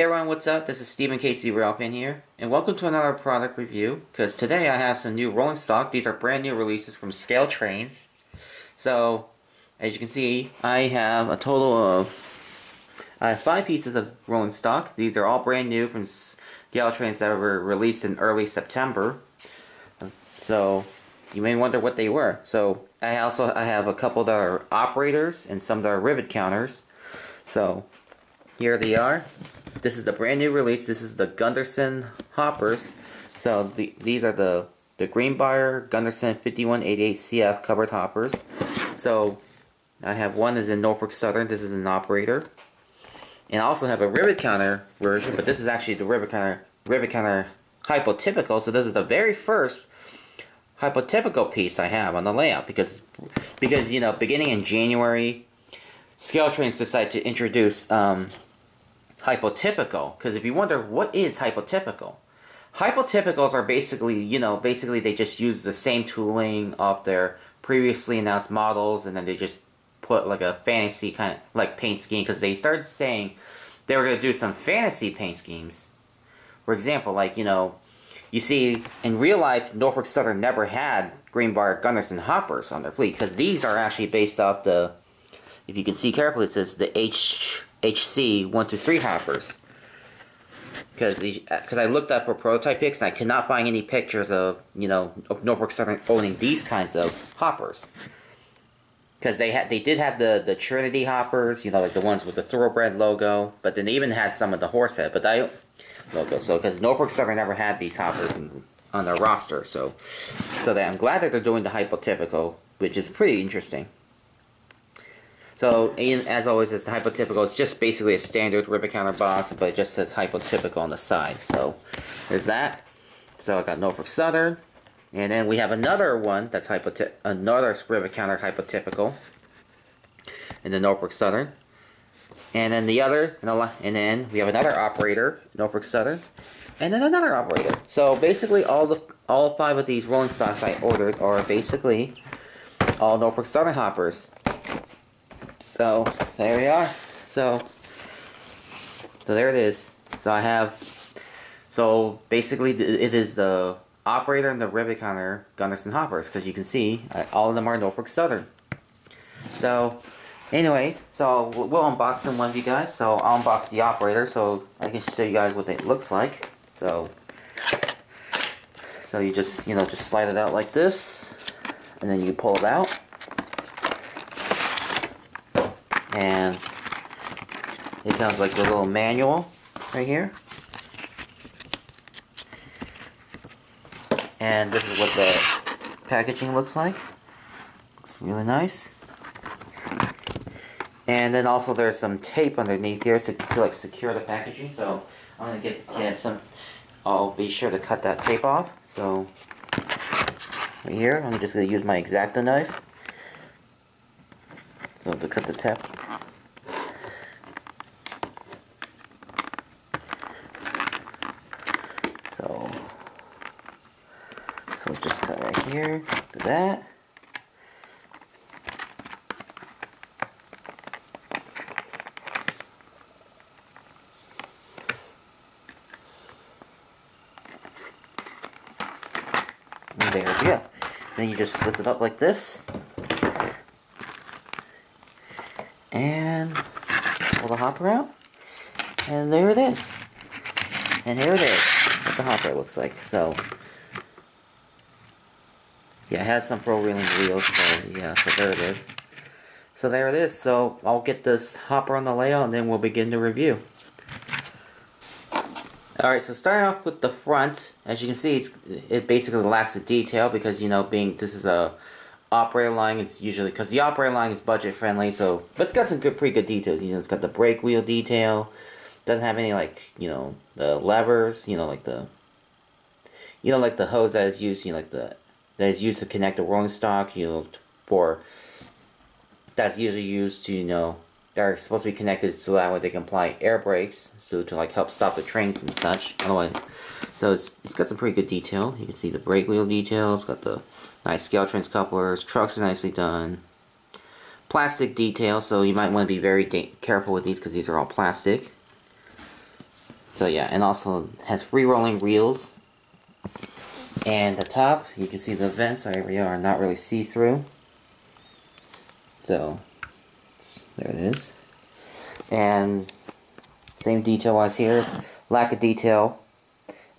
Hey everyone, what's up? This is Stephen Casey Railpin here, and welcome to another product review, because today I have some new rolling stock. These are brand new releases from ScaleTrains. So, as you can see, I have a total of 5 pieces of rolling stock. These are all brand new from ScaleTrains that were released in early September. So, you may wonder what they were. So, I have a couple that are operators and some that are rivet counters. So, here they are. This is the brand new release. This is the Gunderson hoppers. So these are the Greenbrier Gunderson 5188 CF covered hoppers. So I have one is in Norfolk Southern. This is an operator. And I also have a rivet counter version, but this is actually the rivet counter HypoTypical. So this is the very first HypoTypical piece I have on the layout because you know, beginning in January, ScaleTrains decided to introduce HypoTypical, because if you wonder what is HypoTypical, HypoTypicals are basically they just use the same tooling of their previously announced models, and then they just put like a fantasy kind of like paint scheme, because they started saying they were going to do some fantasy paint schemes. For example, like, you know, you see in real life Norfolk Southern never had Greenbrier Gunderson hoppers on their fleet, because these are actually based off the, if you can see carefully, it says the HC 123 hoppers, because I looked up for prototype pics and I could not find any pictures of, you know, of Norfolk Southern owning these kinds of hoppers, because they did have the Trinity hoppers, you know, like the ones with the Thoroughbred logo, but then they even had some of the Horsehead logo. So because Norfolk Southern never had these hoppers on their roster, so I'm glad that they're doing the HypoTypical, which is pretty interesting. So, as always, it's the HypoTypical. It's just basically a standard rivet counter box, but it just says HypoTypical on the side. So, there's that. So, I got Norfolk Southern. And then we have another one that's another rivet counter HypoTypical in the Norfolk Southern. And then and then we have another operator, Norfolk Southern. And then another operator. So, basically, all 5 of these rolling stocks I ordered are basically all Norfolk Southern hoppers. So there we are. So there it is. So basically it is the operator and the rivet counter Gunderson hoppers, because you can see all of them are Norfolk Southern. So anyways, so we'll unbox them, one of you guys. So I'll unbox the operator so I can show you guys what it looks like. So you just, you know, just slide it out like this, and then you pull it out. And it comes like a little manual right here. And this is what the packaging looks like. Looks really nice. And then also there's some tape underneath here to like secure the packaging. So I'm gonna get some. I'll be sure to cut that tape off. So right here, I'm just gonna use my X-Acto knife. So to cut the tape. So just cut right here, do that. And there we go. Then you just slip it up like this. And pull the hopper out, and there it is. And here it is, what the hopper looks like. So yeah, it has some pro reeling wheels. So yeah, so there it is. So there it is. So I'll get this hopper on the layout, and then we'll begin the review. Alright, so starting off with the front, as you can see, it basically lacks the detail, because, you know, this is a operator line, it's usually, because the operator line is budget friendly, so, but it's got some pretty good details. You know, it's got the brake wheel detail, doesn't have any, like, you know, the levers, you know, like the hose that is used, you know, like that is used to connect the rolling stock, you know, that's usually used to, you know, they're supposed to be connected so that way they can apply air brakes, so to like help stop the trains and such. Otherwise, so it's got some pretty good detail. You can see the brake wheel detail. It's got the nice ScaleTrains couplers. Trucks are nicely done. Plastic detail, so you might want to be very careful with these, because these are all plastic. So yeah, and also has free rolling wheels. And the top, you can see the vents are not really see-through. So there it is. And same detail-wise here, lack of detail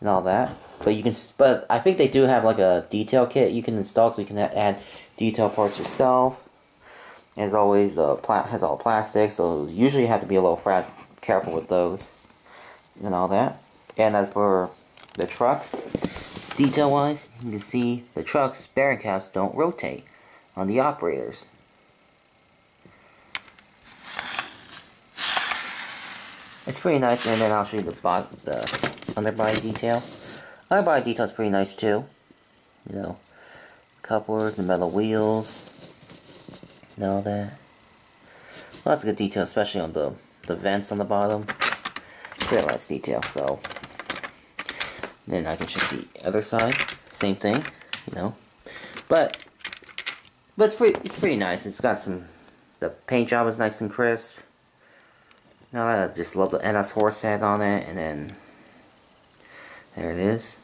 and all that. But I think they do have like a detail kit you can install, so you can add detail parts yourself. As always, has all plastic, so usually you have to be a little careful with those and all that. And as for the truck, detail-wise, you can see the truck's bearing caps don't rotate on the operators. It's pretty nice, and then I'll show you the underbody detail. Underbody detail is pretty nice too. You know, couplers, the metal wheels, and all that. Lots of good detail, especially on the vents on the bottom. Very nice detail. So then I can check the other side. Same thing, you know. But it's pretty nice. It's got the paint job is nice and crisp. Now I just love the NS horse head on it, and then there it is,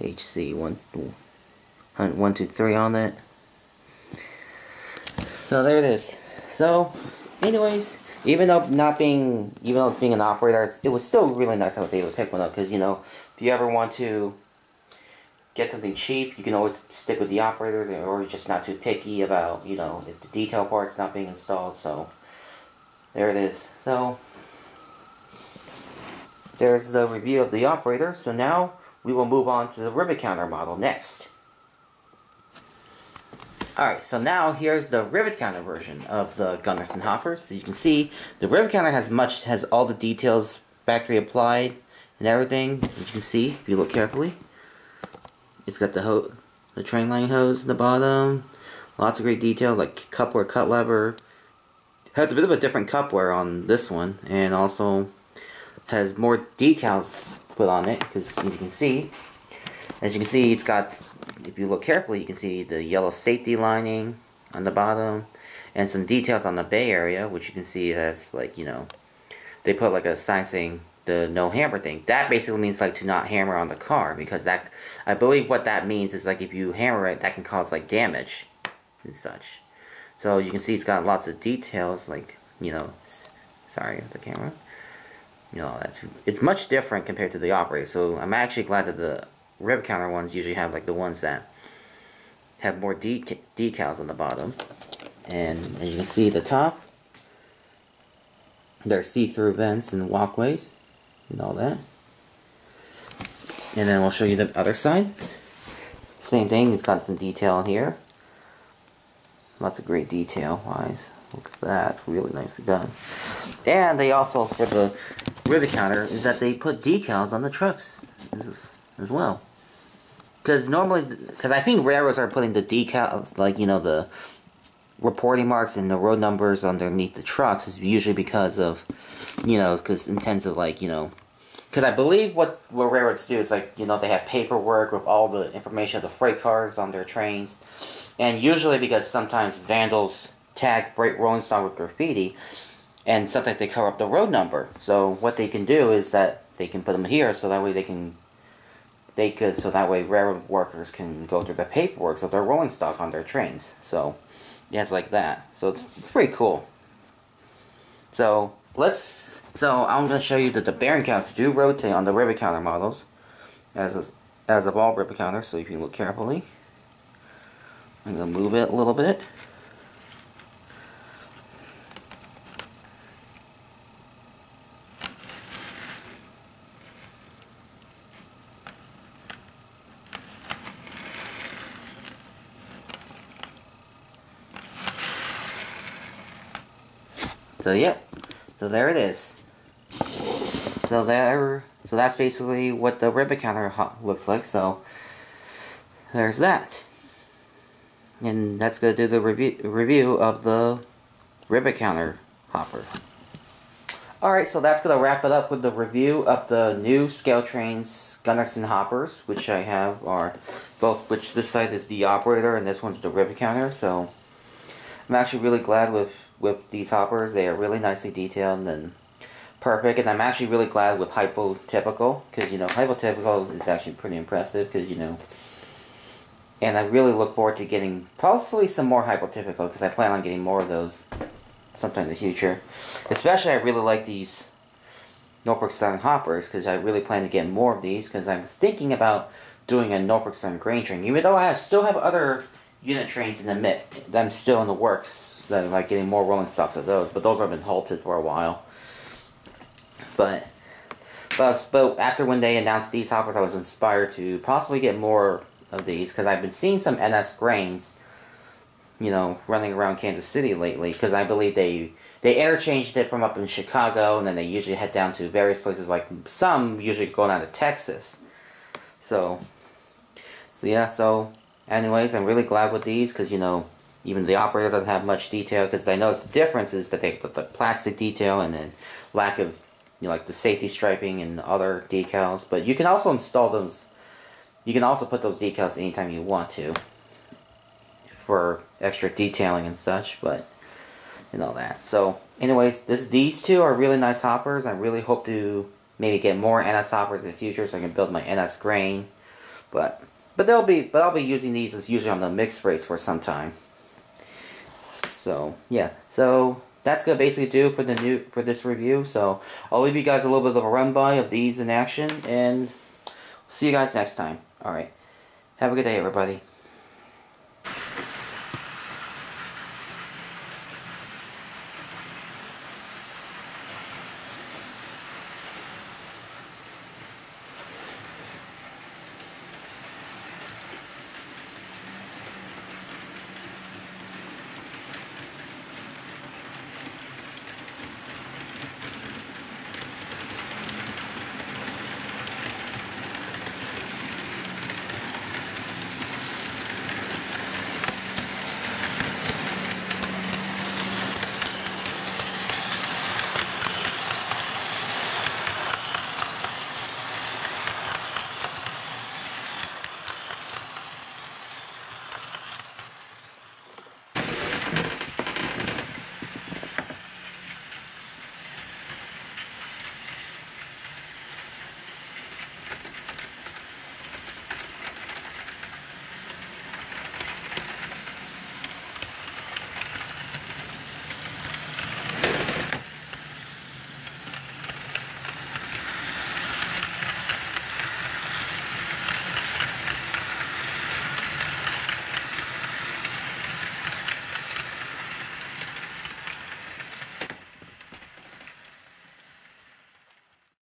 HC 123 on it. So there it is. So, anyways, even though it's being an operator, it was still really nice I was able to pick one up, because you know, if you ever want to get something cheap, you can always stick with the operators, or just not too picky about, you know, if the detail part's not being installed. So there it is. So there's the review of the operator. So now we will move on to the rivet counter model next. Alright, so now here's the rivet counter version of the Gunderson hopper. So you can see the rivet counter has all the details factory applied and everything. As you can see, if you look carefully, it's got the train line hose in the bottom. Lots of great detail, like coupler, cut lever. Has a bit of a different coupler on this one, and also has more decals put on it, because as you can see, it's got, if you look carefully, you can see the yellow safety lining on the bottom, and some details on the bay area, which you can see has, like, you know, they put like a sign saying the no hammer thing. That basically means like to not hammer on the car, because that, I believe what that means is like if you hammer it, that can cause like damage and such. So you can see it's got lots of details, like, you know, sorry the camera. You know, it's much different compared to the operator. So I'm actually glad that the rivet counter ones usually have like the ones that have more decals on the bottom. And as you can see, the top, there are see-through vents and walkways and all that. And then we'll show you the other side. Same thing, it's got some detail here. Lots of great detail wise. Look at that, it's really nicely done. And they also, for the rivet counter, is that they put decals on the trucks as well. Because I think railroads are putting the decals, like, you know, the reporting marks and the road numbers underneath the trucks is usually because of, you know, because intensive, like, you know, because I believe what railroads do is, like, you know, they have paperwork with all the information of the freight cars on their trains. And usually because sometimes vandals tag rolling stock with graffiti, and sometimes they cover up the road number. So what they can do is that they can put them here, so that way so that way railroad workers can go through the paperwork of their rolling stock on their trains. So yeah, it's like that. So it's pretty cool. So I'm going to show you that the bearing counts do rotate on the rivet counter models, as of all rivet counters. So if you look carefully, I'm going to move it a little bit. So yep, so there it is. So that's basically what the rivet counter looks like. So there's that, and that's gonna do the review of the rivet counter hoppers. Alright, so that's gonna wrap it up with the review of the new ScaleTrains Gunderson hoppers, which I have are both, which this side is the operator and this one's the rivet counter. So I'm actually really glad with these hoppers. They are really nicely detailed, and perfect, and I'm actually really glad with HypoTypical, because, you know, HypoTypical is actually pretty impressive, because, you know, and I really look forward to getting possibly some more HypoTypical, because I plan on getting more of those sometime in the future. Especially, I really like these Norfolk Southern hoppers, because I really plan to get more of these, because I was thinking about doing a Norfolk Southern grain train, even though I still have other unit trains in the mid that I'm still in the works, that I'm like getting more rolling stocks of those, but those have been halted for a while. But after when they announced these hoppers, I was inspired to possibly get more of these, because I've been seeing some NS grains, you know, running around Kansas City lately, because I believe they interchanged it from up in Chicago, and then they usually head down to various places, like some usually go down to Texas. So yeah, so anyways, I'm really glad with these, because, you know, even the operator doesn't have much detail, because I noticed the difference is that they put the plastic detail and then lack of, you know, like the safety striping and other decals. But you can also install those, you can also put those decals anytime you want to for extra detailing and such, but and all that. So anyways, these two are really nice hoppers. I really hope to maybe get more NS hoppers in the future so I can build my NS grain. But I'll be using these as usually on the mixed rates for some time. So yeah, so that's gonna basically do for this review. So I'll leave you guys a little bit of a run by of these in action, and see you guys next time. All right, have a good day, everybody.